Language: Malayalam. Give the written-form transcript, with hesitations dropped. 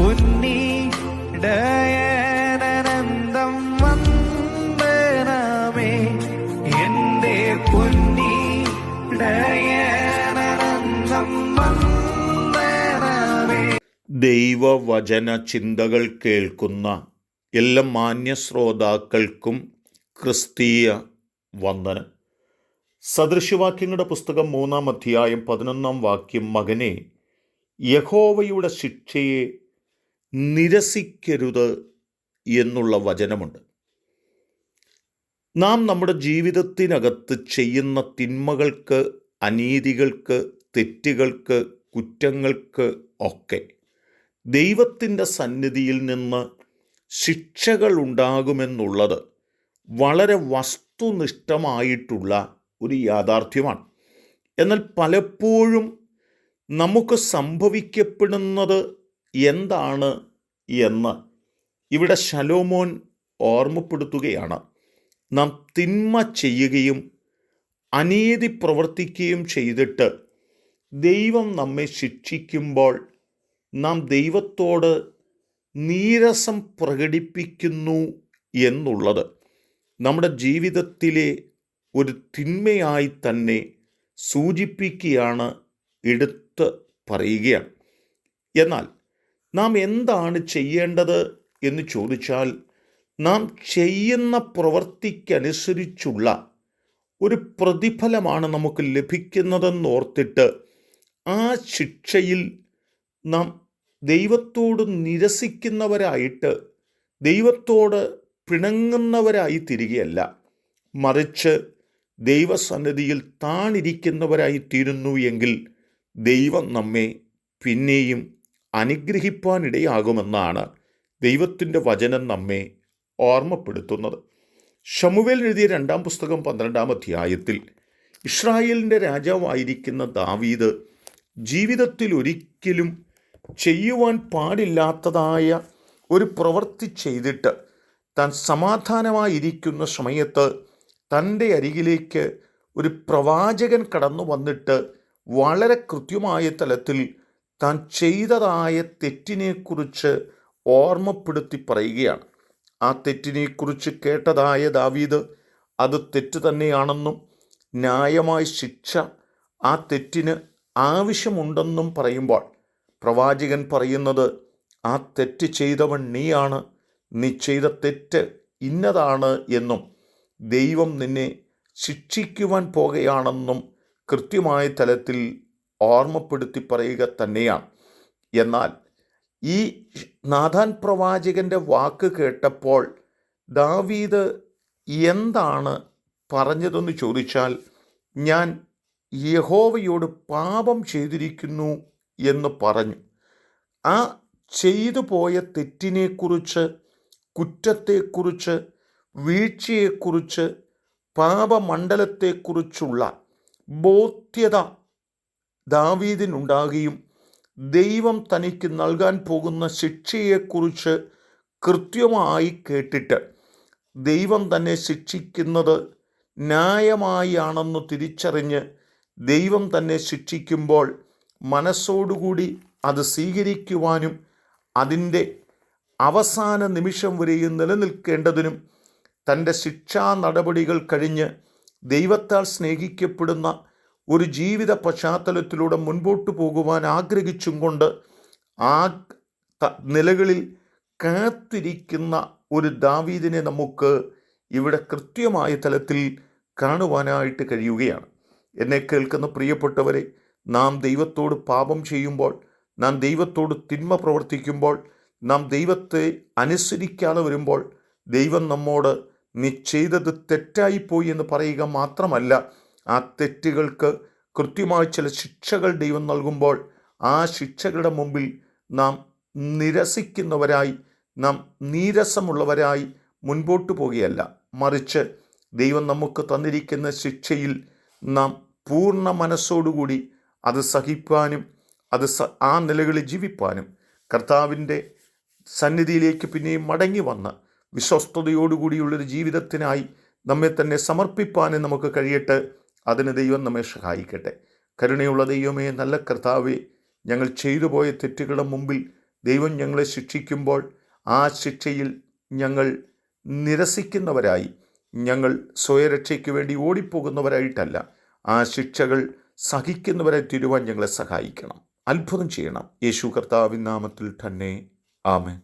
പൊന്നിടയനന്തം വന്ദനമേ, എന്റെ പൊന്നിടയനന്തം വന്ദനമേ. ദൈവവചന ചിന്തകൾ കേൾക്കുന്ന എല്ലാ മാന്യ ശ്രോതാക്കൾക്കും ക്രിസ്തീയ വന്ദനം. സദൃശവാക്യങ്ങളുടെ പുസ്തകം 3-ാം അധ്യായം 11-ാം വാക്യം, മകനെ, യഹോവയുടെ ശിക്ഷയെ നിരസിക്കരുത് എന്നുള്ള വചനമുണ്ട്. നാം നമ്മുടെ ജീവിതത്തിനകത്ത് ചെയ്യുന്ന തിന്മകൾക്ക്, അനീതികൾക്ക്, തെറ്റുകൾക്ക്, കുറ്റങ്ങൾക്ക് ഒക്കെ ദൈവത്തിൻ്റെ സന്നിധിയിൽ നിന്ന് ശിക്ഷകൾ ഉണ്ടാകുമെന്നുള്ളത് വളരെ വസ്തുനിഷ്ഠമായിട്ടുള്ള ഒരു യാഥാർത്ഥ്യമാണ്. എന്നാൽ പലപ്പോഴും നമുക്ക് സംഭവിക്കപ്പെടുന്നത് എന്താണ് എന്ന് ഇവിടെ ശലോമോൻ ഓർമ്മപ്പെടുത്തുകയാണ്. നാം തിന്മ ചെയ്യുകയും അനീതി പ്രവർത്തിക്കുകയും ചെയ്തിട്ട് ദൈവം നമ്മെ ശിക്ഷിക്കുമ്പോൾ നാം ദൈവത്തോട് നീരസം പ്രകടിപ്പിക്കുന്നു എന്നുള്ളത് നമ്മുടെ ജീവിതത്തിലെ ഒരു തിന്മയായി തന്നെ സൂചിപ്പിക്കുകയാണ്, എടുത്ത് പറയുകയാണ്. എന്നാൽ നാം എന്താണ് ചെയ്യേണ്ടത് എന്ന് ചോദിച്ചാൽ, നാം ചെയ്യുന്ന പ്രവൃത്തിക്കനുസരിച്ചുള്ള ഒരു പ്രതിഫലമാണ് നമുക്ക് ലഭിക്കുന്നതെന്നോർത്തിട്ട് ആ ശിക്ഷയിൽ നാം ദൈവത്തോട് നിരസിക്കുന്നവരായിട്ട്, ദൈവത്തോട് പിണങ്ങുന്നവരായി തിരികെയല്ല, മറിച്ച് ദൈവസന്നിധിയിൽ താണിരിക്കുന്നവരായി തീരുന്നു എങ്കിൽ ദൈവം നമ്മെ പിന്നെയും അനുഗ്രഹിപ്പാനിടയാകുമെന്നാണ് ദൈവത്തിൻ്റെ വചനം നമ്മെ ഓർമ്മപ്പെടുത്തുന്നത്. ശമൂവേൽ എഴുതിയ 2-ാം പുസ്തകം 12-ാം അധ്യായത്തിൽ ഇസ്രായേലിൻ്റെ രാജാവായിരിക്കുന്ന ദാവീദ് ജീവിതത്തിൽ ഒരിക്കലും ചെയ്യുവാൻ പാടില്ലാത്തതായ ഒരു പ്രവൃത്തി ചെയ്തിട്ട് താൻ സമാധാനമായിരിക്കുന്ന സമയത്ത് തൻ്റെ അരികിലേക്ക് ഒരു പ്രവാചകൻ കടന്നു വന്നിട്ട് വളരെ കൃത്യമായ തലത്തിൽ താൻ ചെയ്തതായ തെറ്റിനെക്കുറിച്ച് ഓർമ്മപ്പെടുത്തി പറയുകയാണ്. ആ തെറ്റിനെക്കുറിച്ച് കേട്ടതായ ദാവീദ് അത് തെറ്റ് തന്നെയാണെന്നും ന്യായമായ ശിക്ഷ ആ തെറ്റിന് ആവശ്യമുണ്ടെന്നും പറയുമ്പോൾ പ്രവാചകൻ പറയുന്നത്, ആ തെറ്റ് ചെയ്തവൻ നീയാണ്, നീ ചെയ്ത തെറ്റ് ഇന്നതാണ് എന്നും ദൈവം നിന്നെ ശിക്ഷിക്കുവാൻ പോകുകയാണെന്നും കൃത്യമായ തലത്തിൽ ഓർമ്മപ്പെടുത്തി പറയുക തന്നെയാണ്. എന്നാൽ ഈ നാഥാൻ പ്രവാചകൻ്റെ വാക്ക് കേട്ടപ്പോൾ ദാവീദ് എന്താണ് പറഞ്ഞതെന്ന് ചോദിച്ചാൽ, ഞാൻ യഹോവയോട് പാപം ചെയ്തിരിക്കുന്നു എന്ന് പറഞ്ഞു. ആ ചെയ്തു പോയ തെറ്റിനെക്കുറിച്ച്, കുറ്റത്തെക്കുറിച്ച്, വീഴ്ചയെക്കുറിച്ച്, പാപമണ്ഡലത്തെക്കുറിച്ചുള്ള ബോധ്യത ദാവീദിനുണ്ടാകുകയും ദൈവം തനിക്ക് നൽകാൻ പോകുന്ന ശിക്ഷയെക്കുറിച്ച് കൃത്യമായി കേട്ടിട്ട് ദൈവം തന്നെ ശിക്ഷിക്കുന്നത് ന്യായമായാണെന്ന് തിരിച്ചറിഞ്ഞ് ദൈവം തന്നെ ശിക്ഷിക്കുമ്പോൾ മനസ്സോടുകൂടി അത് സ്വീകരിക്കുവാനും അതിൻ്റെ അവസാന നിമിഷം വരെയും നിലനിൽക്കേണ്ടതിനും തൻ്റെ ശിക്ഷാ നടപടികൾ കഴിഞ്ഞ് ദൈവത്താൽ സ്നേഹിക്കപ്പെടുന്ന ഒരു ജീവിത പശ്ചാത്തലത്തിലൂടെ മുൻപോട്ട് പോകുവാൻ ആഗ്രഹിച്ചും കൊണ്ട് ആ നിലകളിൽ കാത്തിരിക്കുന്ന ഒരു ദാവീദിനെ നമുക്ക് ഇവിടെ കൃത്യമായ തലത്തിൽ കാണുവാനായിട്ട് കഴിയുകയാണ്. എന്നെ കേൾക്കുന്ന പ്രിയപ്പെട്ടവരെ, നാം ദൈവത്തോട് പാപം ചെയ്യുമ്പോൾ, നാം ദൈവത്തോട് തിന്മ പ്രവർത്തിക്കുമ്പോൾ, നാം ദൈവത്തെ അനുസരിക്കാതെ വരുമ്പോൾ ദൈവം നമ്മോട് നീ ചെയ്തത് തെറ്റായിപ്പോയി എന്ന് പറയുക മാത്രമല്ല, ആ തെറ്റുകൾക്ക് കൃത്യമായ ചില ശിക്ഷകൾ ദൈവം നൽകുമ്പോൾ ആ ശിക്ഷകളുടെ മുമ്പിൽ നാം നിരസിക്കുന്നവരായി, നാം നീരസമുള്ളവരായി മുൻപോട്ട് പോകുകയല്ല, മറിച്ച് ദൈവം നമുക്ക് തന്നിരിക്കുന്ന ശിക്ഷയിൽ നാം പൂർണ്ണ മനസ്സോടുകൂടി അത് സഹിപ്പാനും അത് ആ നിലകളിൽ ജീവിപ്പാനും കർത്താവിൻ്റെ സന്നിധിയിലേക്ക് പിന്നെയും മടങ്ങി വന്ന് വിശ്വസ്തയോടുകൂടിയുള്ളൊരു ജീവിതത്തിനായി നമ്മെ തന്നെ സമർപ്പിപ്പാനും നമുക്ക് കഴിയട്ടെ. അതിന് ദൈവം നമ്മെ സഹായിക്കട്ടെ. കരുണയുള്ള ദൈവമേ, നല്ല കർത്താവേ, ഞങ്ങൾ ചെയ്തു പോയ തെറ്റുകളുടെ മുമ്പിൽ ദൈവം ഞങ്ങളെ ശിക്ഷിക്കുമ്പോൾ ആ ശിക്ഷയിൽ ഞങ്ങൾ നിരസിക്കുന്നവരായി, ഞങ്ങൾ സ്വയരക്ഷയ്ക്ക് വേണ്ടി ഓടിപ്പോകുന്നവരായിട്ടല്ല, ആ ശിക്ഷകൾ സഹിക്കുന്നവരെ തീരുവാൻ ഞങ്ങളെ സഹായിക്കണം. അത്ഭുതം ചെയ്യണം. യേശു കർത്താവിൻ നാമത്തിൽ തന്നെ. ആമേൻ.